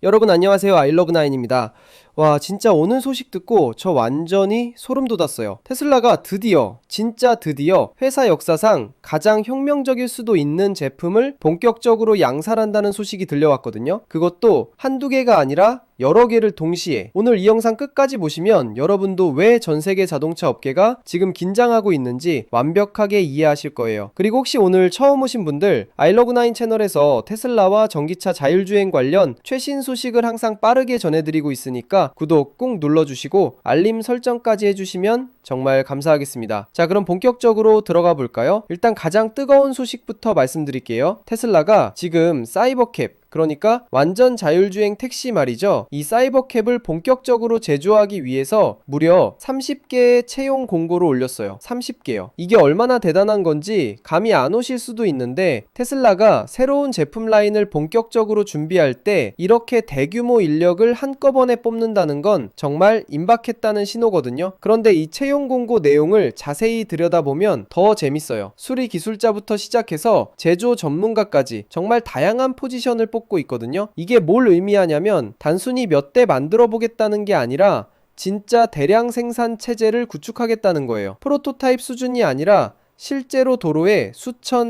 여러분 안녕하세요. 아이러브9입니다. 와, 진짜 오늘 소식 듣고 저 완전히 소름 돋았어요. 테슬라가 진짜 드디어 회사 역사상 가장 혁명적일 수도 있는 제품을 본격적으로 양산한다는 소식이 들려왔거든요. 그것도 한두 개가 아니라 여러 개를 동시에. 오늘 이 영상 끝까지 보시면 여러분도 왜 전세계 자동차 업계가 지금 긴장하고 있는지 완벽하게 이해하실 거예요. 그리고 혹시 오늘 처음 오신 분들, 아이러브9 채널에서 테슬라와 전기차 자율주행 관련 최신 소식을 항상 빠르게 전해드리고 있으니까 구독 꼭 눌러주시고 알림 설정까지 해주시면 정말 감사하겠습니다. 자, 그럼 본격적으로 들어가 볼까요? 일단 가장 뜨거운 소식부터 말씀드릴게요. 테슬라가 지금 사이버캡, 그러니까 완전 자율주행 택시 말이죠. 이 사이버캡을 본격적으로 제조하기 위해서 무려 30개의 채용 공고를 올렸어요. 30개요. 이게 얼마나 대단한 건지 감이 안 오실 수도 있는데, 테슬라가 새로운 제품 라인을 본격적으로 준비할 때 이렇게 대규모 인력을 한꺼번에 뽑는다는 건 정말 임박했다는 신호거든요. 그런데 이 채용 공고 내용을 자세히 들여다보면 더 재밌어요. 수리 기술자부터 시작해서 제조 전문가까지 정말 다양한 포지션을 뽑고 있거든요. 이게 뭘 의미하냐면 단순히 몇 대 만들어 보겠다는 게 아니라 진짜 대량 생산 체제를 구축하겠다는 거예요. 프로토타입 수준이 아니라 실제로 도로에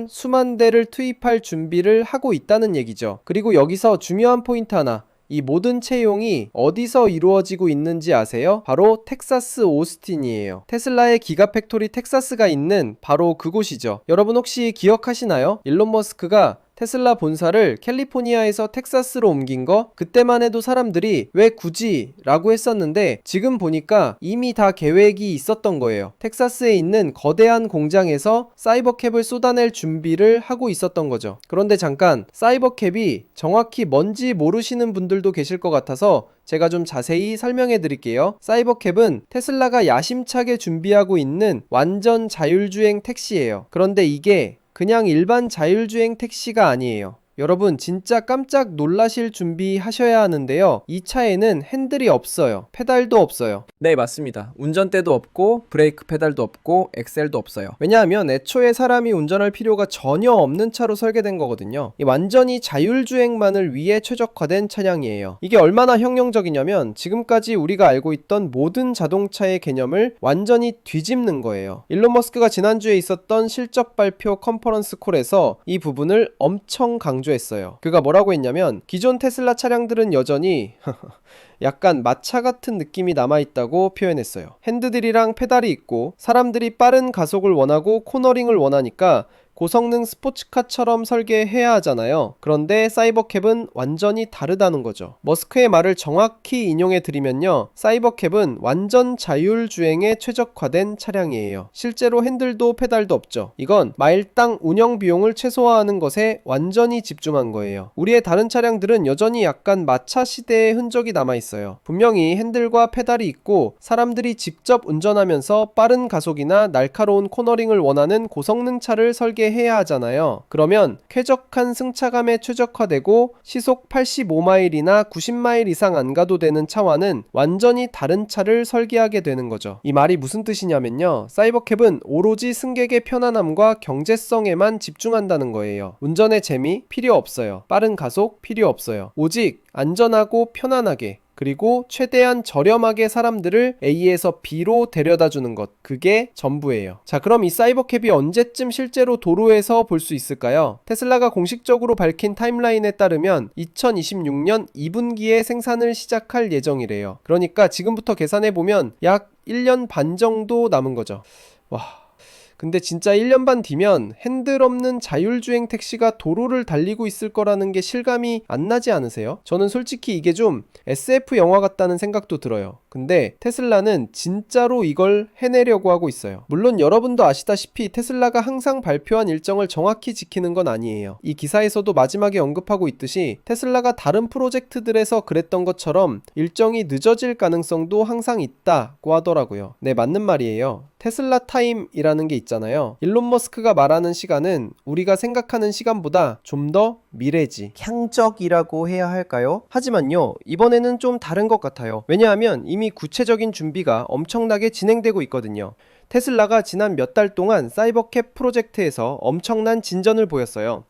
수만 대를 투입할 준비를 하고 있다는 얘기죠. 그리고 여기서 중요한 포인트 하나, 이 모든 채용이 어디서 이루어지고 있는지 아세요? 바로 텍사스 오스틴이에요. 테슬라의 기가팩토리 텍사스가 있는 바로 그곳이죠. 여러분 혹시 기억하시나요? 일론 머스크가 테슬라 본사를 캘리포니아에서 텍사스로 옮긴 거, 그때만 해도 사람들이 왜 굳이? 라고 했었는데 지금 보니까 이미 다 계획이 있었던 거예요. 텍사스에 있는 거대한 공장에서 사이버캡을 쏟아낼 준비를 하고 있었던 거죠. 그런데 잠깐, 사이버캡이 정확히 뭔지 모르시는 분들도 계실 것 같아서 제가 좀 자세히 설명해 드릴게요. 사이버캡은 테슬라가 야심차게 준비하고 있는 완전 자율주행 택시예요. 그런데 이게 그냥 일반 자율주행 택시가 아니에요. 여러분 진짜 깜짝 놀라실 준비하셔야 하는데요. 이 차에는 핸들이 없어요. 페달도 없어요. 네, 맞습니다. 운전대도 없고 브레이크 페달도 없고 엑셀도 없어요. 왜냐하면 애초에 사람이 운전할 필요가 전혀 없는 차로 설계된 거거든요. 완전히 자율주행만을 위해 최적화된 차량이에요. 이게 얼마나 혁명적이냐면 지금까지 우리가 알고 있던 모든 자동차의 개념을 완전히 뒤집는 거예요. 일론 머스크가 지난주에 있었던 실적 발표 컨퍼런스 콜에서 이 부분을 엄청 강조했어요. 그가 뭐라고 했냐면 기존 테슬라 차량들은 여전히 약간 마차 같은 느낌이 남아있다고 표현했어요. 핸드들이랑 페달이 있고 사람들이 빠른 가속을 원하고 코너링을 원하니까 고성능 스포츠카처럼 설계해야 하잖아요. 그런데 사이버캡은 완전히 다르다는 거죠. 머스크의 말을 정확히 인용해 드리면요, 사이버캡은 완전 자율주행에 최적화된 차량이에요. 실제로 핸들도 페달도 없죠. 이건 마일당 운영 비용을 최소화하는 것에 완전히 집중한 거예요. 우리의 다른 차량들은 여전히 약간 마차 시대의 흔적이 남아있어요. 분명히 핸들과 페달이 있고 사람들이 직접 운전하면서 빠른 가속이나 날카로운 코너링을 원하는 고성능 차를 설계해야 하잖아요. 그러면 쾌적한 승차감에 최적화되고 시속 85마일이나 90마일 이상 안 가도 되는 차와는 완전히 다른 차를 설계하게 되는 거죠. 이 말이 무슨 뜻이냐면요, 사이버캡은 오로지 승객의 편안함과 경제성에만 집중한다는 거예요. 운전의 재미 필요 없어요. 빠른 가속 필요 없어요. 오직 안전하고 편안하게, 그리고 최대한 저렴하게 사람들을 A에서 B로 데려다 주는 것, 그게 전부예요. 자, 그럼 이 사이버캡이 언제쯤 실제로 도로에서 볼 수 있을까요? 테슬라가 공식적으로 밝힌 타임라인에 따르면 2026년 2분기에 생산을 시작할 예정이래요. 그러니까 지금부터 계산해보면 약 1년 반 정도 남은 거죠. 와, 근데 진짜 1년 반 뒤면 핸들 없는 자율주행 택시가 도로를 달리고 있을 거라는 게 실감이 안 나지 않으세요? 저는 솔직히 이게 좀 SF 영화 같다는 생각도 들어요. 근데 테슬라는 진짜로 이걸 해내려고 하고 있어요. 물론 여러분도 아시다시피 테슬라가 항상 발표한 일정을 정확히 지키는 건 아니에요. 이 기사에서도 마지막에 언급하고 있듯이 테슬라가 다른 프로젝트들에서 그랬던 것처럼 일정이 늦어질 가능성도 항상 있다고 하더라고요. 네, 맞는 말이에요. 테슬라 타임이라는 게 있잖아요. 일론 머스크가 말하는 시간은 우리가 생각하는 시간보다 좀 더 미래지, 향적이라고 해야 할까요? 하지만요, 이번에는 좀 다른 것 같아요. 왜냐하면 이미 구체적인 준비가 엄청나게 진행되고 있거든요. 테슬라가 지난 몇 달 동안 사이버캡 프로젝트에서 엄청난 진전을 보였어요.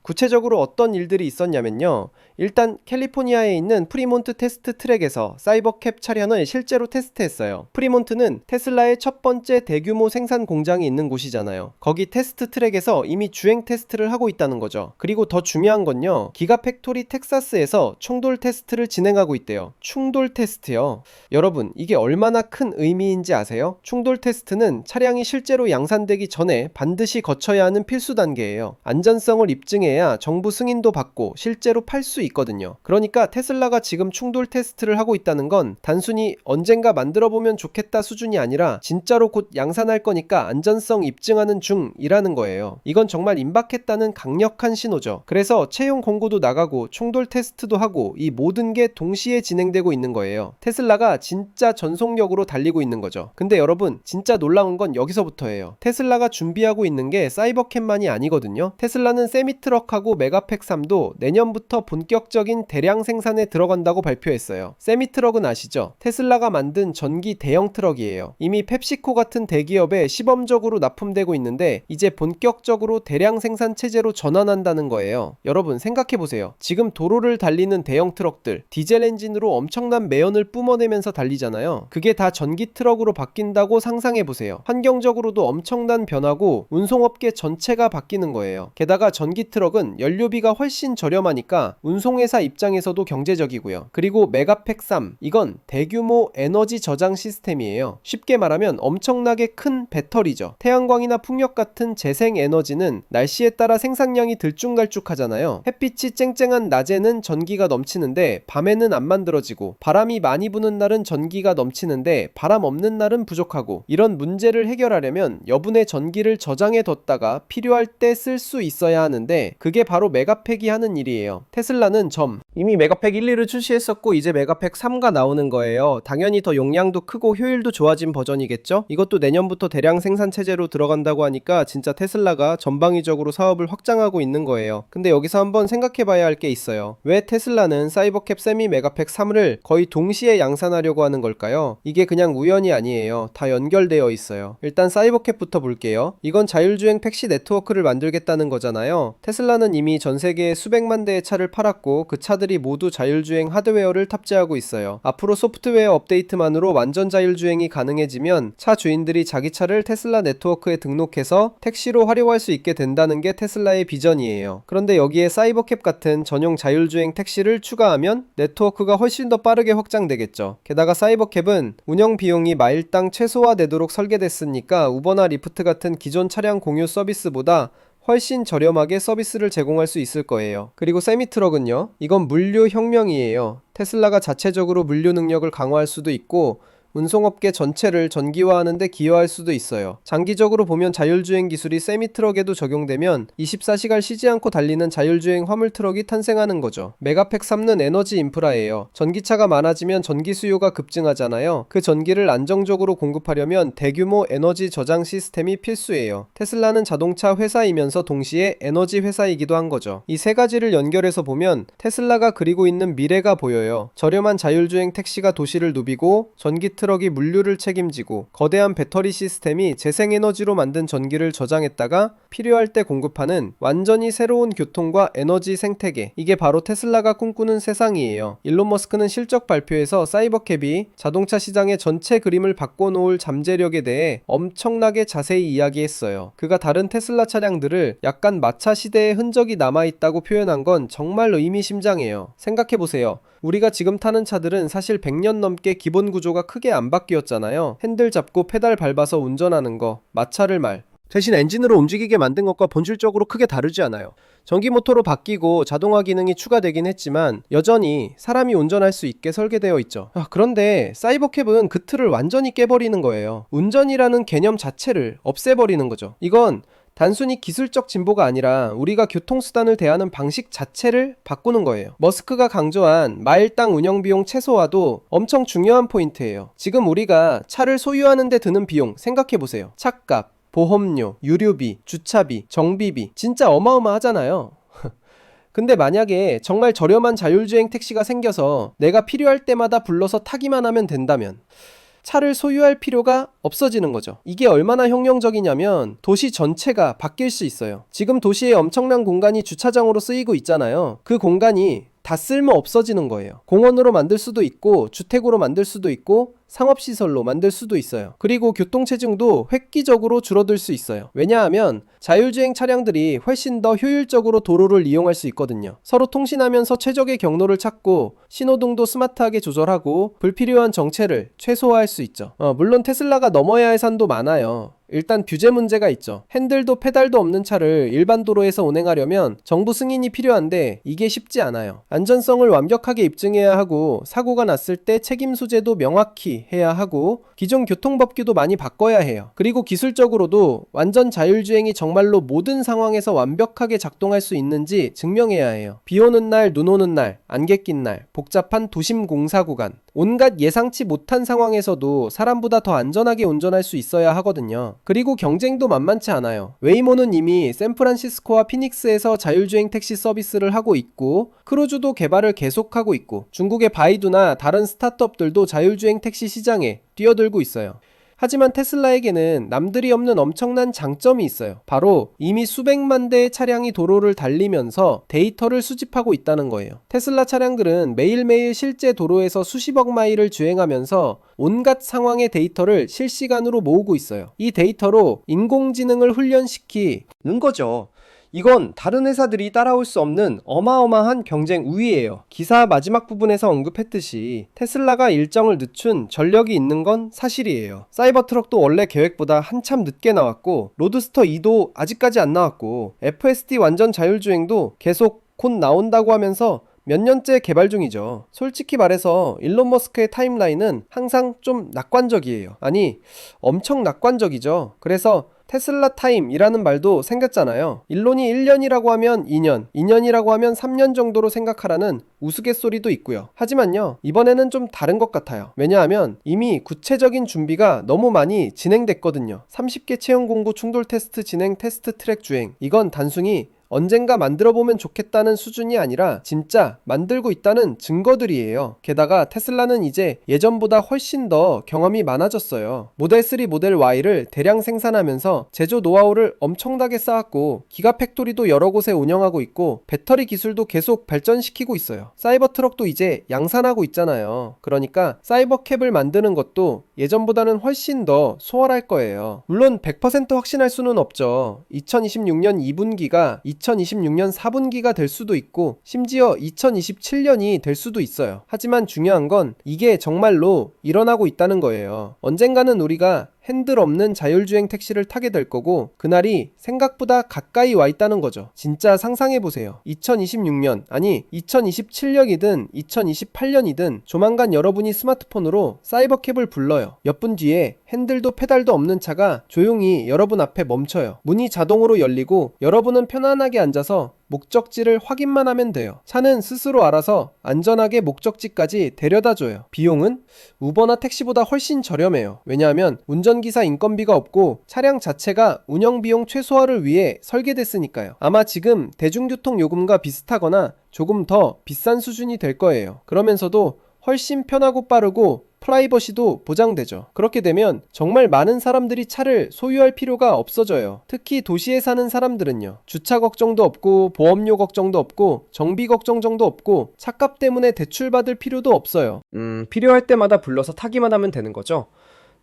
구체적으로 어떤 일들이 있었냐면요. 일단 캘리포니아에 있는 프리몬트 테스트 트랙에서 사이버캡 차량을 실제로 테스트했어요. 프리몬트는 테슬라의 첫 번째 대규모 생산 공장이 있는 곳이잖아요. 거기 테스트 트랙에서 이미 주행 테스트를 하고 있다는 거죠. 그리고 더 중요한 건요. 기가팩토리 텍사스에서 충돌 테스트를 진행하고 있대요. 충돌 테스트요. 여러분, 이게 얼마나 큰 의미인지 아세요? 충돌 테스트는 차량이 실제로 양산되기 전에 반드시 거쳐야 하는 필수 단계예요. 안전성을 입증해야 정부 승인도 받고 실제로 팔 수 있거든요. 그러니까 테슬라가 지금 충돌 테스트를 하고 있다는 건 단순히 언젠가 만들어보면 좋겠다 수준이 아니라 진짜로 곧 양산할 거니까 안전성 입증하는 중이라는 거예요. 이건 정말 임박했다는 강력한 신호죠. 그래서 채용 공고도 나가고 충돌 테스트도 하고 이 모든 게 동시에 진행되고 있는 거예요. 테슬라가 진짜 전속력으로 달리고 있는 거죠. 근데 여러분, 진짜 놀라운 건 여기서부터예요. 테슬라가 준비하고 있는 게 사이버캡만이 아니거든요. 테슬라는 세미트럭하고 메가팩 3도 내년부터 본격적인 대량 생산에 들어간다고 발표했어요. 세미트럭은 아시죠? 테슬라가 만든 전기 대형 트럭이에요. 이미 펩시코 같은 대기업에 시범적으로 납품되고 있는데 이제 본격적으로 대량 생산 체제로 전환한다는 거예요. 여러분 생각해보세요. 지금 도로를 달리는 대형 트럭들, 디젤 엔진으로 엄청난 매연을 뿜어내면서 달리잖아요. 그게 다 전기 트럭으로 바뀐다고 상상해보세요. 환경적으로도 엄청난 변화고 운송업계 전체가 바뀌는 거예요. 게다가 전기 트럭은 연료비가 훨씬 저렴하니까 운송회사 입장에서도 경제적이고요. 그리고 메가팩 3, 이건 대규모 에너지 저장 시스템이에요. 쉽게 말하면 엄청나게 큰 배터리죠. 태양광이나 풍력 같은 재생 에너지는 날씨에 따라 생산량이 들쭉날쭉하잖아요. 햇빛이 쨍쨍한 낮에는 전기가 넘치는데 밤에는 안 만들어지고, 바람이 많이 부는 날은 전기가 넘치는데 바람 없는 날은 부족하고, 이런 문제를 해결하려면 여분의 전기를 저장해 뒀다가 필요할 때 쓸 수 있어야 하는데 그게 바로 메가팩이 하는 일이에요. 테슬라는 이미 메가팩 1, 2를 출시했었고 이제 메가팩 3가 나오는 거예요. 당연히 더 용량도 크고 효율도 좋아진 버전이겠죠? 이것도 내년부터 대량 생산 체제로 들어간다고 하니까 진짜 테슬라가 전방위적으로 사업을 확장하고 있는 거예요. 근데 여기서 한번 생각해봐야 할 게 있어요. 왜 테슬라는 사이버캡 세미 메가팩 3을 거의 동시에 양산하려고 하는 걸까요? 이게 그냥 우연이 아니에요. 다 연결되어 있어요. 일단 사이버캡부터 볼게요. 이건 자율주행 택시 네트워크를 만들겠다는 거잖아요. 테슬라는 이미 전 세계에 수백만 대의 차를 팔았고 그 차들이 모두 자율주행 하드웨어를 탑재하고 있어요. 앞으로 소프트웨어 업데이트만으로 완전 자율주행이 가능해지면 차 주인들이 자기 차를 테슬라 네트워크에 등록해서 택시로 활용할 수 있게 된다는 게 테슬라의 비전이에요. 그런데 여기에 사이버캡 같은 전용 자율주행 택시를 추가하면 네트워크가 훨씬 더 빠르게 확장되겠죠. 게다가 사이버캡은 운영 비용이 마일당 최소화되도록 설계됐으니까 우버나 리프트 같은 기존 차량 공유 서비스보다 훨씬 저렴하게 서비스를 제공할 수 있을 거예요. 그리고 세미트럭은요, 이건 물류 혁명이에요. 테슬라가 자체적으로 물류 능력을 강화할 수도 있고 운송업계 전체를 전기화하는 데 기여할 수도 있어요. 장기적으로 보면 자율주행 기술이 세미트럭에도 적용되면 24시간 쉬지 않고 달리는 자율주행 화물트럭이 탄생하는 거죠. 메가팩 3는 에너지 인프라예요. 전기차가 많아지면 전기 수요가 급증하잖아요. 그 전기를 안정적으로 공급하려면 대규모 에너지 저장 시스템이 필수예요. 테슬라는 자동차 회사이면서 동시에 에너지 회사이기도 한 거죠. 이 세 가지를 연결해서 보면 테슬라가 그리고 있는 미래가 보여요. 저렴한 자율주행 택시가 도시를 누비고 전기 트럭이 물류를 책임지고 거대한 배터리 시스템이 재생에너지로 만든 전기를 저장했다가 필요할 때 공급하는 완전히 새로운 교통과 에너지 생태계, 이게 바로 테슬라가 꿈꾸는 세상이에요. 일론 머스크는 실적 발표에서 사이버캡이 자동차 시장의 전체 그림을 바꿔놓을 잠재력에 대해 엄청나게 자세히 이야기했어요. 그가 다른 테슬라 차량들을 약간 마차 시대의 흔적이 남아있다고 표현한 건 정말 의미심장해요. 생각해보세요. 우리가 지금 타는 차들은 사실 100년 넘게 기본 구조가 크게 안 바뀌었잖아요. 핸들 잡고 페달 밟아서 운전하는 거, 마차를 대신 엔진으로 움직이게 만든 것과 본질적으로 크게 다르지 않아요. 전기 모터로 바뀌고 자동화 기능이 추가되긴 했지만 여전히 사람이 운전할 수 있게 설계되어 있죠. 그런데 사이버캡은 그 틀을 완전히 깨버리는 거예요. 운전이라는 개념 자체를 없애버리는 거죠. 이건 단순히 기술적 진보가 아니라 우리가 교통수단을 대하는 방식 자체를 바꾸는 거예요. 머스크가 강조한 마일당 운영비용 최소화도 엄청 중요한 포인트예요. 지금 우리가 차를 소유하는 데 드는 비용 생각해보세요. 차값, 보험료, 유류비, 주차비, 정비비 진짜 어마어마하잖아요. 근데 만약에 정말 저렴한 자율주행 택시가 생겨서 내가 필요할 때마다 불러서 타기만 하면 된다면 차를 소유할 필요가 없어지는 거죠. 이게 얼마나 혁명적이냐면 도시 전체가 바뀔 수 있어요. 지금 도시에 엄청난 공간이 주차장으로 쓰이고 있잖아요. 그 공간이 다 쓸모 없어지는 거예요. 공원으로 만들 수도 있고 주택으로 만들 수도 있고 상업시설로 만들 수도 있어요. 그리고 교통체증도 획기적으로 줄어들 수 있어요. 왜냐하면 자율주행 차량들이 훨씬 더 효율적으로 도로를 이용할 수 있거든요. 서로 통신하면서 최적의 경로를 찾고 신호등도 스마트하게 조절하고 불필요한 정체를 최소화할 수 있죠. 물론 테슬라가 넘어야 할 산도 많아요. 일단 규제 문제가 있죠. 핸들도 페달도 없는 차를 일반 도로에서 운행하려면 정부 승인이 필요한데 이게 쉽지 않아요. 안전성을 완벽하게 입증해야 하고 사고가 났을 때 책임 소재도 명확히 해야 하고 기존 교통법규도 많이 바꿔야 해요. 그리고 기술적으로도 완전 자율주행이 정말로 모든 상황에서 완벽하게 작동할 수 있는지 증명해야 해요. 비 오는 날, 눈 오는 날, 안개 낀 날, 복잡한 도심 공사 구간, 온갖 예상치 못한 상황에서도 사람보다 더 안전하게 운전할 수 있어야 하거든요. 그리고 경쟁도 만만치 않아요. 웨이모는 이미 샌프란시스코와 피닉스에서 자율주행 택시 서비스를 하고 있고 크루즈도 개발을 계속하고 있고 중국의 바이두나 다른 스타트업들도 자율주행 택시 시장에 뛰어들고 있어요. 하지만 테슬라에게는 남들이 없는 엄청난 장점이 있어요. 바로 이미 수백만 대의 차량이 도로를 달리면서 데이터를 수집하고 있다는 거예요. 테슬라 차량들은 매일매일 실제 도로에서 수십억 마일을 주행하면서 온갖 상황의 데이터를 실시간으로 모으고 있어요. 이 데이터로 인공지능을 훈련시키는 거죠. 이건 다른 회사들이 따라올 수 없는 어마어마한 경쟁 우위예요. 기사 마지막 부분에서 언급했듯이 테슬라가 일정을 늦춘 전력이 있는 건 사실이에요. 사이버트럭도 원래 계획보다 한참 늦게 나왔고 로드스터 2도 아직까지 안 나왔고 FSD 완전 자율주행도 계속 곧 나온다고 하면서 몇 년째 개발 중이죠. 솔직히 말해서 일론 머스크의 타임라인은 항상 좀 낙관적이에요. 아니, 엄청 낙관적이죠. 그래서 테슬라 타임이라는 말도 생겼잖아요. 일론이 1년이라고 하면 2년, 2년이라고 하면 3년 정도로 생각하라는 우스갯소리도 있고요. 하지만요, 이번에는 좀 다른 것 같아요. 왜냐하면 이미 구체적인 준비가 너무 많이 진행됐거든요. 30개 체형 공고 충돌 테스트 진행 테스트 트랙 주행. 이건 단순히 언젠가 만들어보면 좋겠다는 수준이 아니라 진짜 만들고 있다는 증거들이에요. 게다가 테슬라는 이제 예전보다 훨씬 더 경험이 많아졌어요. 모델3 모델 Y를 대량 생산하면서 제조 노하우를 엄청나게 쌓았고 기가팩토리도 여러 곳에 운영하고 있고 배터리 기술도 계속 발전시키고 있어요. 사이버트럭도 이제 양산하고 있잖아요. 그러니까 사이버캡을 만드는 것도 예전보다는 훨씬 더 수월할 거예요. 물론 100% 확신할 수는 없죠. 2026년 2분기가 2026년 4분기가 될 수도 있고 심지어 2027년이 될 수도 있어요. 하지만 중요한 건 이게 정말로 일어나고 있다는 거예요. 언젠가는 우리가 핸들 없는 자율주행 택시를 타게 될 거고 그날이 생각보다 가까이 와 있다는 거죠. 진짜 상상해보세요. 2026년 아니 2027년이든 2028년이든 조만간 여러분이 스마트폰으로 사이버캡을 불러요. 몇 분 뒤에 핸들도 페달도 없는 차가 조용히 여러분 앞에 멈춰요. 문이 자동으로 열리고 여러분은 편안하게 앉아서 목적지를 확인만 하면 돼요. 차는 스스로 알아서 안전하게 목적지까지 데려다줘요. 비용은 우버나 택시보다 훨씬 저렴해요. 왜냐하면 운전기사 인건비가 없고 차량 자체가 운영비용 최소화를 위해 설계됐으니까요. 아마 지금 대중교통 요금과 비슷하거나 조금 더 비싼 수준이 될 거예요. 그러면서도 훨씬 편하고 빠르고 프라이버시도 보장되죠. 그렇게 되면 정말 많은 사람들이 차를 소유할 필요가 없어져요. 특히 도시에 사는 사람들은요. 주차 걱정도 없고 보험료 걱정도 없고 정비 걱정도 없고 차값 때문에 대출받을 필요도 없어요. 필요할 때마다 불러서 타기만 하면 되는 거죠.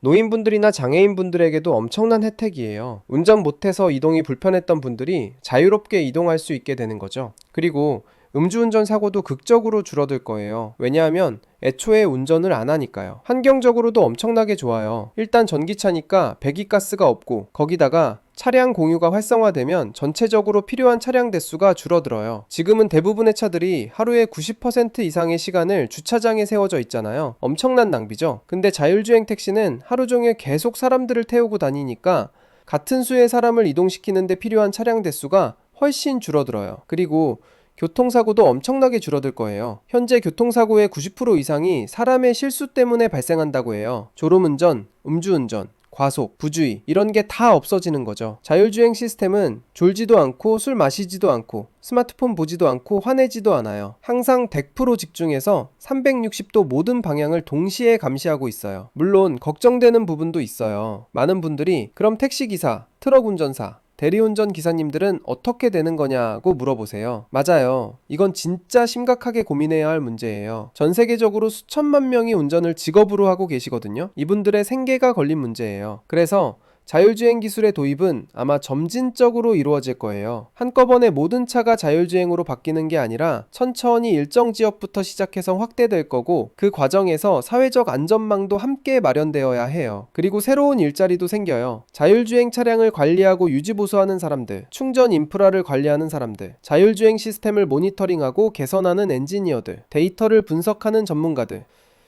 노인분들이나 장애인분들에게도 엄청난 혜택이에요. 운전 못해서 이동이 불편했던 분들이 자유롭게 이동할 수 있게 되는 거죠. 그리고 음주운전 사고도 극적으로 줄어들 거예요. 왜냐하면 애초에 운전을 안 하니까요. 환경적으로도 엄청나게 좋아요. 일단 전기차니까 배기가스가 없고 거기다가 차량 공유가 활성화되면 전체적으로 필요한 차량 대수가 줄어들어요. 지금은 대부분의 차들이 하루에 90% 이상의 시간을 주차장에 세워져 있잖아요. 엄청난 낭비죠. 근데 자율주행 택시는 하루 종일 계속 사람들을 태우고 다니니까 같은 수의 사람을 이동시키는데 필요한 차량 대수가 훨씬 줄어들어요. 그리고 교통사고도 엄청나게 줄어들 거예요. 현재 교통사고의 90% 이상이 사람의 실수 때문에 발생한다고 해요. 졸음운전, 음주운전, 과속, 부주의 이런 게 다 없어지는 거죠. 자율주행 시스템은 졸지도 않고 술 마시지도 않고 스마트폰 보지도 않고 화내지도 않아요. 항상 100% 집중해서 360도 모든 방향을 동시에 감시하고 있어요. 물론 걱정되는 부분도 있어요. 많은 분들이 그럼 택시기사, 트럭 운전사, 대리운전 기사님들은 어떻게 되는 거냐고 물어보세요. 맞아요. 이건 진짜 심각하게 고민해야 할 문제예요. 전 세계적으로 수천만 명이 운전을 직업으로 하고 계시거든요. 이분들의 생계가 걸린 문제예요. 그래서 자율주행 기술의 도입은 아마 점진적으로 이루어질 거예요. 한꺼번에 모든 차가 자율주행으로 바뀌는 게 아니라 천천히 일정 지역부터 시작해서 확대될 거고, 그 과정에서 사회적 안전망도 함께 마련되어야 해요. 그리고 새로운 일자리도 생겨요. 자율주행 차량을 관리하고 유지보수하는 사람들, 충전 인프라를 관리하는 사람들, 자율주행 시스템을 모니터링하고 개선하는 엔지니어들, 데이터를 분석하는 전문가들.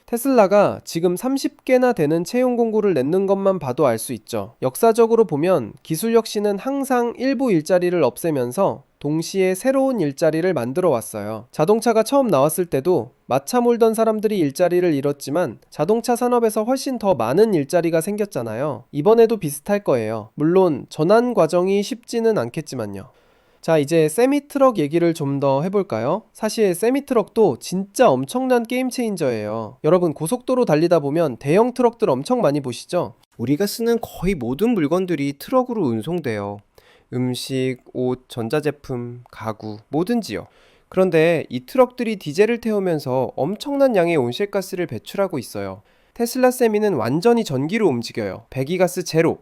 테슬라가 지금 30개나 되는 채용 공고를 냈는 것만 봐도 알 수 있죠. 역사적으로 보면 기술 혁신은 항상 일부 일자리를 없애면서 동시에 새로운 일자리를 만들어 왔어요. 자동차가 처음 나왔을 때도 마차 몰던 사람들이 일자리를 잃었지만 자동차 산업에서 훨씬 더 많은 일자리가 생겼잖아요. 이번에도 비슷할 거예요. 물론 전환 과정이 쉽지는 않겠지만요. 자, 이제 세미트럭 얘기를 좀 더 해볼까요? 사실 세미트럭도 진짜 엄청난 게임 체인저예요. 여러분, 고속도로 달리다 보면 대형 트럭들 엄청 많이 보시죠? 우리가 쓰는 거의 모든 물건들이 트럭으로 운송돼요. 음식, 옷, 전자제품, 가구, 뭐든지요. 그런데 이 트럭들이 디젤을 태우면서 엄청난 양의 온실가스를 배출하고 있어요. 테슬라 세미는 완전히 전기로 움직여요. 배기가스 제로.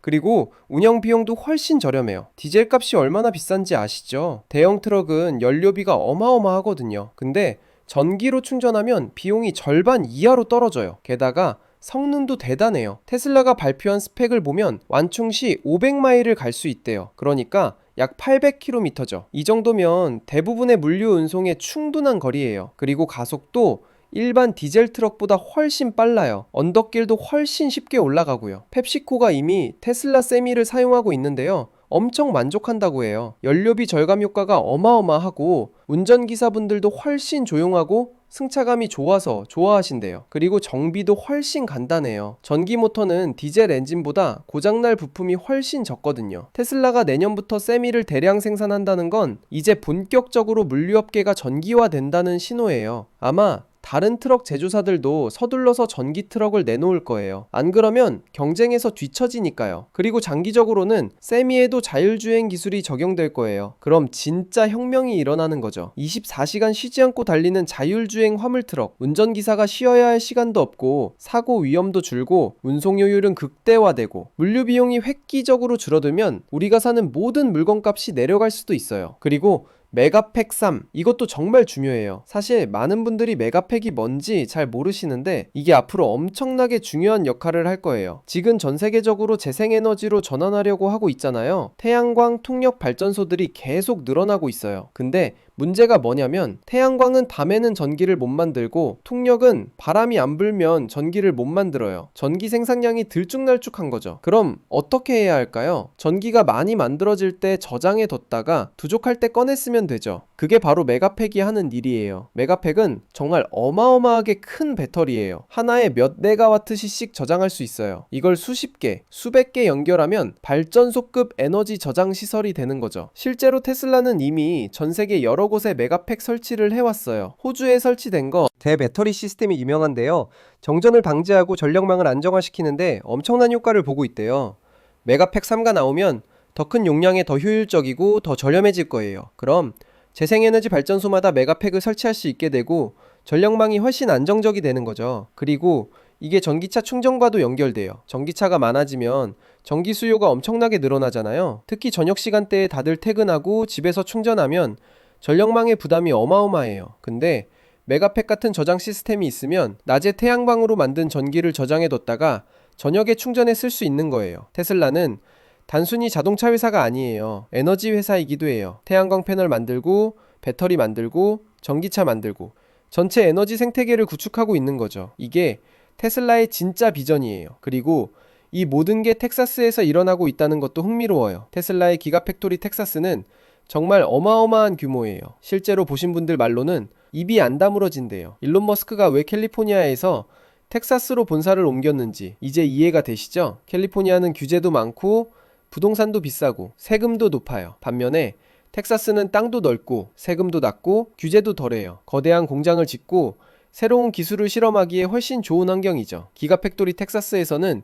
그리고 운영 비용도 훨씬 저렴해요. 디젤 값이 얼마나 비싼지 아시죠? 대형 트럭은 연료비가 어마어마하거든요. 근데 전기로 충전하면 비용이 절반 이하로 떨어져요. 게다가 성능도 대단해요. 테슬라가 발표한 스펙을 보면 완충 시 500마일을 갈 수 있대요. 그러니까 약 800km죠. 이 정도면 대부분의 물류 운송에 충분한 거리예요. 그리고 가속도 일반 디젤 트럭보다 훨씬 빨라요. 언덕길도 훨씬 쉽게 올라가고요. 펩시코가 이미 테슬라 세미를 사용하고 있는데요. 엄청 만족한다고 해요. 연료비 절감 효과가 어마어마하고 운전기사분들도 훨씬 조용하고 승차감이 좋아서 좋아하신대요. 그리고 정비도 훨씬 간단해요. 전기 모터는 디젤 엔진보다 고장날 부품이 훨씬 적거든요. 테슬라가 내년부터 세미를 대량 생산한다는 건 이제 본격적으로 물류업계가 전기화된다는 신호예요. 아마 다른 트럭 제조사들도 서둘러서 전기 트럭을 내놓을 거예요. 안 그러면 경쟁에서 뒤처지니까요. 그리고 장기적으로는 세미에도 자율주행 기술이 적용될 거예요. 그럼 진짜 혁명이 일어나는 거죠. 24시간 쉬지 않고 달리는 자율주행 화물 트럭. 운전기사가 쉬어야 할 시간도 없고 사고 위험도 줄고 운송 효율은 극대화되고 물류 비용이 획기적으로 줄어들면 우리가 사는 모든 물건값이 내려갈 수도 있어요. 그리고 메가팩 3, 이것도 정말 중요해요. 사실 많은 분들이 메가팩이 뭔지 잘 모르시는데 이게 앞으로 엄청나게 중요한 역할을 할 거예요. 지금 전 세계적으로 재생에너지로 전환하려고 하고 있잖아요. 태양광 풍력 발전소들이 계속 늘어나고 있어요. 근데 문제가 뭐냐면 태양광은 밤에는 전기를 못 만들고 풍력은 바람이 안 불면 전기를 못 만들어요. 전기 생산량이 들쭉날쭉한 거죠. 그럼 어떻게 해야 할까요? 전기가 많이 만들어질 때 저장해 뒀다가 부족할 때 꺼냈으면 되죠. 그게 바로 메가팩이 하는 일이에요. 메가팩은 정말 어마어마하게 큰 배터리예요. 하나에 몇 메가와트씩 저장할 수 있어요. 이걸 수십 개, 수백 개 연결하면 발전소급 에너지 저장 시설이 되는 거죠. 실제로 테슬라는 이미 전 세계 여러 곳에 메가팩 설치를 해왔어요. 호주에 설치된 거 대배터리 시스템이 유명한데요. 정전을 방지하고 전력망을 안정화시키는데 엄청난 효과를 보고 있대요. 메가팩 3가 나오면 더 큰 용량에 더 효율적이고 더 저렴해질 거예요. 그럼 재생에너지 발전소마다 메가팩을 설치할 수 있게 되고 전력망이 훨씬 안정적이 되는 거죠. 그리고 이게 전기차 충전과도 연결돼요. 전기차가 많아지면 전기 수요가 엄청나게 늘어나잖아요. 특히 저녁 시간대에 다들 퇴근하고 집에서 충전하면 전력망의 부담이 어마어마해요. 근데 메가팩 같은 저장 시스템이 있으면 낮에 태양광으로 만든 전기를 저장해뒀다가 저녁에 충전해 쓸 수 있는 거예요. 테슬라는 단순히 자동차 회사가 아니에요. 에너지 회사이기도 해요. 태양광 패널 만들고 배터리 만들고 전기차 만들고 전체 에너지 생태계를 구축하고 있는 거죠. 이게 테슬라의 진짜 비전이에요. 그리고 이 모든 게 텍사스에서 일어나고 있다는 것도 흥미로워요. 테슬라의 기가팩토리 텍사스는 정말 어마어마한 규모예요. 실제로 보신 분들 말로는 입이 안 다물어진대요. 일론 머스크가 왜 캘리포니아에서 텍사스로 본사를 옮겼는지 이제 이해가 되시죠? 캘리포니아는 규제도 많고 부동산도 비싸고 세금도 높아요. 반면에 텍사스는 땅도 넓고 세금도 낮고 규제도 덜해요. 거대한 공장을 짓고 새로운 기술을 실험하기에 훨씬 좋은 환경이죠. 기가팩토리 텍사스에서는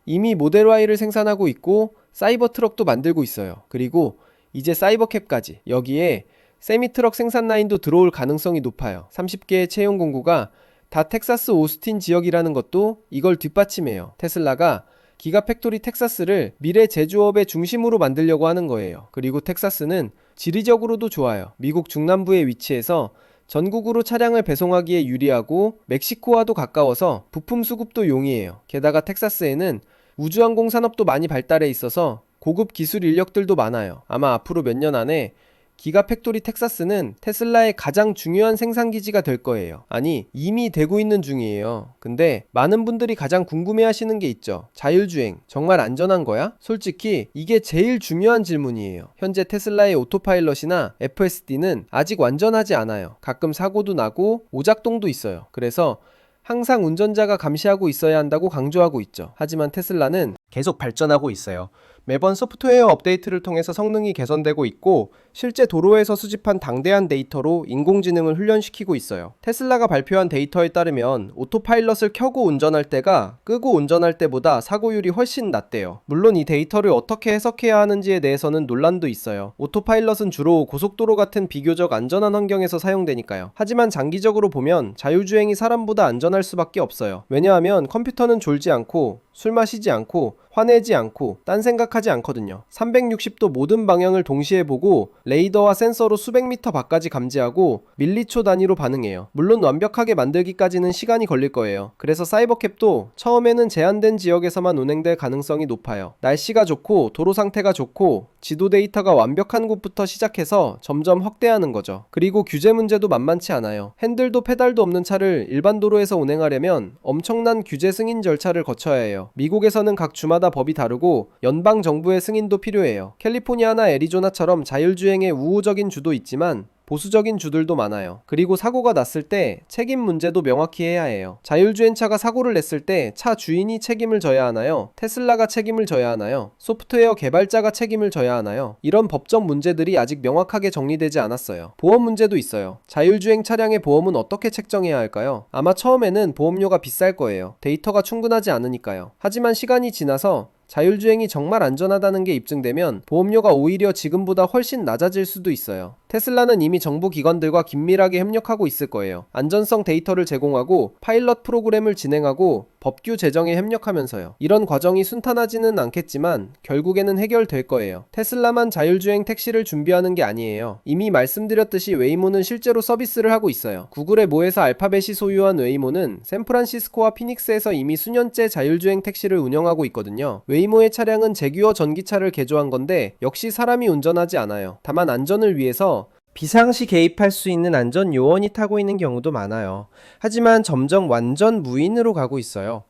이미 모델 Y를 생산하고 있고 사이버 트럭도 만들고 있어요. 그리고 이제 사이버캡까지. 여기에 세미트럭 생산 라인도 들어올 가능성이 높아요. 30개의 채용 공고가 다 텍사스 오스틴 지역이라는 것도 이걸 뒷받침해요. 테슬라가 기가팩토리 텍사스를 미래 제조업의 중심으로 만들려고 하는 거예요. 그리고 텍사스는 지리적으로도 좋아요. 미국 중남부에 위치해서 전국으로 차량을 배송하기에 유리하고 멕시코와도 가까워서 부품 수급도 용이해요. 게다가 텍사스에는 우주항공 산업도 많이 발달해 있어서 고급 기술 인력들도 많아요. 아마 앞으로 몇 년 안에 기가팩토리 텍사스는 테슬라의 가장 중요한 생산기지가 될 거예요. 아니, 이미 되고 있는 중이에요. 근데 많은 분들이 가장 궁금해하시는 게 있죠. 자율주행 정말 안전한 거야? 솔직히 이게 제일 중요한 질문이에요. 현재 테슬라의 오토파일럿이나 FSD는 아직 완전하지 않아요. 가끔 사고도 나고 오작동도 있어요. 그래서 항상 운전자가 감시하고 있어야 한다고 강조하고 있죠. 하지만 테슬라는 계속 발전하고 있어요. 매번 소프트웨어 업데이트를 통해서 성능이 개선되고 있고 실제 도로에서 수집한 방대한 데이터로 인공지능을 훈련시키고 있어요. 테슬라가 발표한 데이터에 따르면 오토파일럿을 켜고 운전할 때가 끄고 운전할 때보다 사고율이 훨씬 낮대요. 물론 이 데이터를 어떻게 해석해야 하는지에 대해서는 논란도 있어요. 오토파일럿은 주로 고속도로 같은 비교적 안전한 환경에서 사용되니까요. 하지만 장기적으로 보면 자율주행이 사람보다 안전할 수밖에 없어요. 왜냐하면 컴퓨터는 졸지 않고 술 마시지 않고 화내지 않고 딴 생각하지 않거든요. 360도 모든 방향을 동시에 보고 레이더와 센서로 수백 미터 밖까지 감지하고 밀리초 단위로 반응해요. 물론 완벽하게 만들기까지는 시간이 걸릴 거예요. 그래서 사이버캡도 처음에는 제한된 지역에서만 운행될 가능성이 높아요. 날씨가 좋고 도로 상태가 좋고 지도 데이터가 완벽한 곳부터 시작해서 점점 확대하는 거죠. 그리고 규제 문제도 만만치 않아요. 핸들도 페달도 없는 차를 일반 도로에서 운행하려면 엄청난 규제 승인 절차를 거쳐야 해요. 미국에서는 각 주마다 법이 다르고 연방 정부의 승인도 필요해요. 캘리포니아나 애리조나처럼 자율주행의 우호적인 주도 있지만 보수적인 주들도 많아요. 그리고 사고가 났을 때 책임 문제도 명확히 해야 해요. 자율주행차가 사고를 냈을 때 차 주인이 책임을 져야 하나요? 테슬라가 책임을 져야 하나요? 소프트웨어 개발자가 책임을 져야 하나요? 이런 법적 문제들이 아직 명확하게 정리되지 않았어요. 보험 문제도 있어요. 자율주행 차량의 보험은 어떻게 책정해야 할까요? 아마 처음에는 보험료가 비쌀 거예요. 데이터가 충분하지 않으니까요. 하지만 시간이 지나서 자율주행이 정말 안전하다는 게 입증되면 보험료가 오히려 지금보다 훨씬 낮아질 수도 있어요. 테슬라는 이미 정부기관들과 긴밀하게 협력하고 있을 거예요. 안전성 데이터를 제공하고 파일럿 프로그램을 진행하고 법규 제정에 협력하면서요. 이런 과정이 순탄하지는 않겠지만 결국에는 해결될 거예요. 테슬라만 자율주행 택시를 준비하는 게 아니에요. 이미 말씀드렸듯이 웨이모는 실제로 서비스를 하고 있어요. 구글의 모회사 알파벳이 소유한 웨이모는 샌프란시스코와 피닉스에서 이미 수년째 자율주행 택시를 운영하고 있거든요. 웨이모의 차량은 제규어 전기차를 개조한 건데 역시 사람이 운전하지 않아요. 다만 안전을 위해서 비상시 개입할 수 있는 안전 요원이 타고 있는 경우도 많아요. 하지만 점점 완전 무인으로 가고 있어요.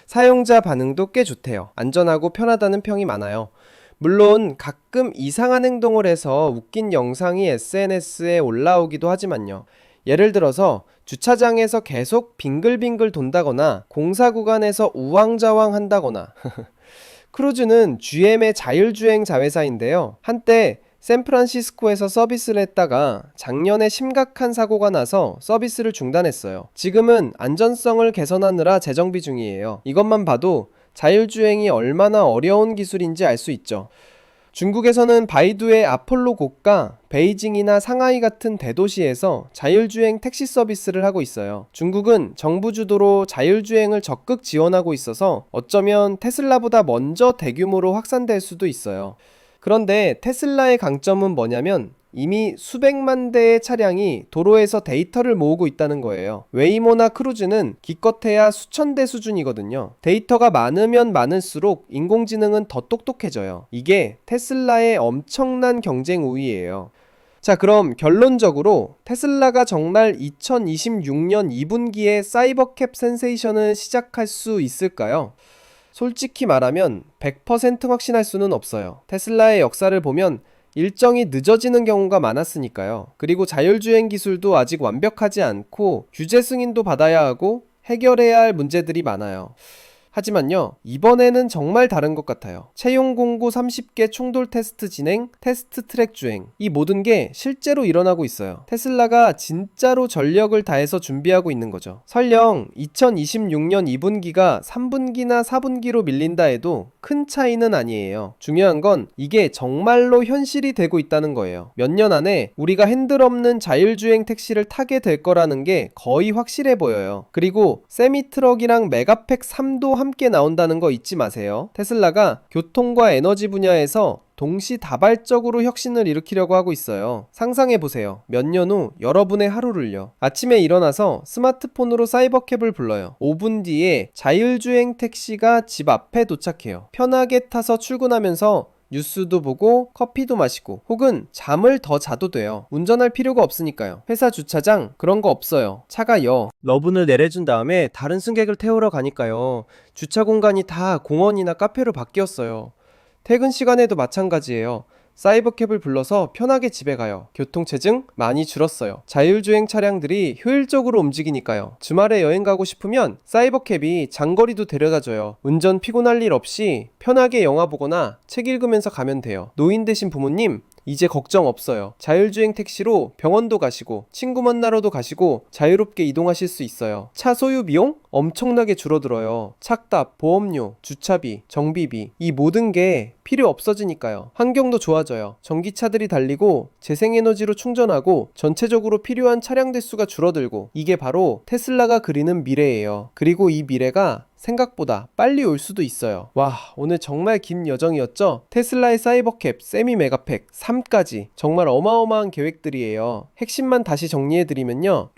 사용자 반응도 꽤 좋대요. 안전하고 편하다는 평이 많아요. 물론 가끔 이상한 행동을 해서 웃긴 영상이 SNS에 올라오기도 하지만요. 예를 들어서 주차장에서 계속 빙글빙글 돈다거나 공사 구간에서 우왕좌왕 한다거나 크루즈는 GM의 자율주행 자회사인데요. 한때 샌프란시스코에서 서비스를 했다가 작년에 심각한 사고가 나서 서비스를 중단했어요. 지금은 안전성을 개선하느라 재정비 중이에요. 이것만 봐도 자율주행이 얼마나 어려운 기술인지 알 수 있죠. 중국에서는 바이두의 아폴로 고가, 베이징이나 상하이 같은 대도시에서 자율주행 택시 서비스를 하고 있어요. 중국은 정부 주도로 자율주행을 적극 지원하고 있어서 어쩌면 테슬라보다 먼저 대규모로 확산될 수도 있어요. 그런데 테슬라의 강점은 뭐냐면 이미 수백만 대의 차량이 도로에서 데이터를 모으고 있다는 거예요. 웨이모나 크루즈는 기껏해야 수천 대 수준이거든요. 데이터가 많으면 많을수록 인공지능은 더 똑똑해져요. 이게 테슬라의 엄청난 경쟁 우위예요. 자, 그럼 결론적으로 테슬라가 정말 2026년 2분기에 사이버캡 센세이션을 시작할 수 있을까요? 솔직히 말하면 100% 확신할 수는 없어요. 테슬라의 역사를 보면 일정이 늦어지는 경우가 많았으니까요. 그리고 자율주행 기술도 아직 완벽하지 않고 규제 승인도 받아야 하고 해결해야 할 문제들이 많아요. 하지만요, 이번에는 정말 다른 것 같아요. 채용 공고 30개 충돌 테스트 진행, 테스트 트랙 주행. 이 모든 게 실제로 일어나고 있어요. 테슬라가 진짜로 전력을 다해서 준비하고 있는 거죠. 설령 2026년 2분기가 3분기나 4분기로 밀린다 해도 큰 차이는 아니에요. 중요한 건 이게 정말로 현실이 되고 있다는 거예요. 몇 년 안에 우리가 핸들 없는 자율주행 택시를 타게 될 거라는 게 거의 확실해 보여요. 그리고 세미트럭이랑 메가팩 3도 함께 나온다는 거 잊지 마세요. 테슬라가 교통과 에너지 분야에서 동시다발적으로 혁신을 일으키려고 하고 있어요. 상상해보세요. 몇 년 후 여러분의 하루를요. 아침에 일어나서 스마트폰으로 사이버캡을 불러요. 5분 뒤에 자율주행 택시가 집 앞에 도착해요. 편하게 타서 출근하면서 뉴스도 보고 커피도 마시고 혹은 잠을 더 자도 돼요. 운전할 필요가 없으니까요. 회사 주차장 그런 거 없어요. 차가 러분을 내려준 다음에 다른 승객을 태우러 가니까요. 주차 공간이 다 공원이나 카페로 바뀌었어요. 퇴근 시간에도 마찬가지예요. 사이버캡을 불러서 편하게 집에 가요. 교통체증 많이 줄었어요. 자율주행 차량들이 효율적으로 움직이니까요. 주말에 여행 가고 싶으면 사이버캡이 장거리도 데려다줘요. 운전 피곤할 일 없이 편하게 영화 보거나 책 읽으면서 가면 돼요. 노인 되신 부모님 이제 걱정 없어요. 자율주행 택시로 병원도 가시고 친구 만나러도 가시고 자유롭게 이동하실 수 있어요. 차 소유 비용 엄청나게 줄어들어요. 착답, 보험료, 주차비, 정비비 이 모든 게 필요 없어지니까요. 환경도 좋아져요. 전기차들이 달리고 재생에너지로 충전하고 전체적으로 필요한 차량 대수가 줄어들고 이게 바로 테슬라가 그리는 미래예요. 그리고 이 미래가 생각보다 빨리 올 수도 있어요. 와, 오늘 정말 긴 여정이었죠? 테슬라의 사이버캡, 세미 메가팩, 3까지 정말 어마어마한 계획들이에요. 핵심만 다시 정리해드리면요.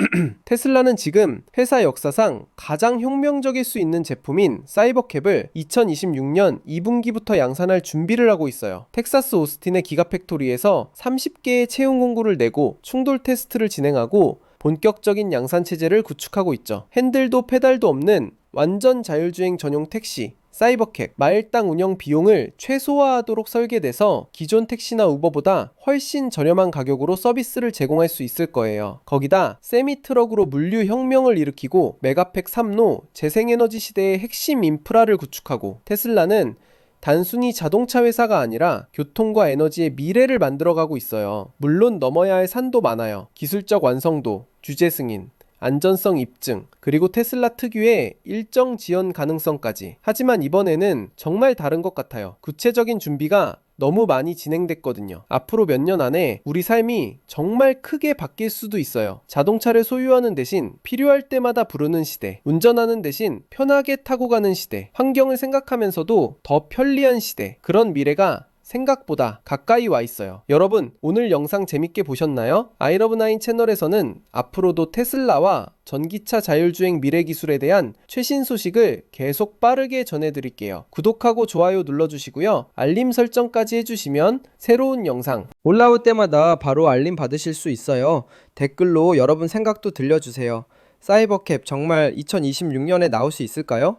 테슬라는 지금 회사 역사상 가장 혁명적일 수 있는 제품인 사이버캡을 2026년 2분기부터 양산할 준비를 하고 있어요. 텍사스 오스틴의 기가팩토리에서 30개의 채용 공고를 내고 충돌 테스트를 진행하고 본격적인 양산 체제를 구축하고 있죠. 핸들도 페달도 없는 완전 자율주행 전용 택시 사이버캡, 마일당 운영 비용을 최소화하도록 설계돼서 기존 택시나 우버보다 훨씬 저렴한 가격으로 서비스를 제공할 수 있을 거예요. 거기다 세미트럭으로 물류 혁명을 일으키고 메가팩 3로 재생에너지 시대의 핵심 인프라를 구축하고 승라는 단순히 자동차 회사가 아니라 교통과 에너지의 미래를 만들어가고 있어요. 물론 넘어야 할 산도 많아요. 기술적 완성도, 규제 승인, 안전성 입증, 그리고 테슬라 특유의 일정 지연 가능성까지. 하지만 이번에는 정말 다른 것 같아요. 구체적인 준비가 너무 많이 진행됐거든요. 앞으로 몇 년 안에 우리 삶이 정말 크게 바뀔 수도 있어요. 자동차를 소유하는 대신 필요할 때마다 부르는 시대, 운전하는 대신 편하게 타고 가는 시대, 환경을 생각하면서도 더 편리한 시대, 그런 미래가 생각보다 가까이 와 있어요. 여러분, 오늘 영상 재밌게 보셨나요? 아이러브9 채널에서는 앞으로도 테슬라와 전기차 자율주행 미래 기술에 대한 최신 소식을 계속 빠르게 전해드릴게요. 구독하고 좋아요 눌러주시고요. 알림 설정까지 해주시면 새로운 영상 올라올 때마다 바로 알림 받으실 수 있어요. 댓글로 여러분 생각도 들려주세요. 사이버캡 정말 2026년에 나올 수 있을까요?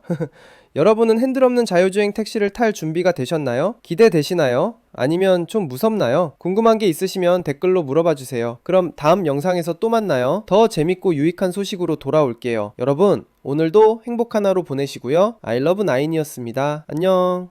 여러분은 핸들 없는 자율주행 택시를 탈 준비가 되셨나요? 기대되시나요? 아니면 좀 무섭나요? 궁금한 게 있으시면 댓글로 물어봐 주세요. 그럼 다음 영상에서 또 만나요. 더 재밌고 유익한 소식으로 돌아올게요. 여러분, 오늘도 행복한 하루 보내시고요. 아이러브9이었습니다. 안녕.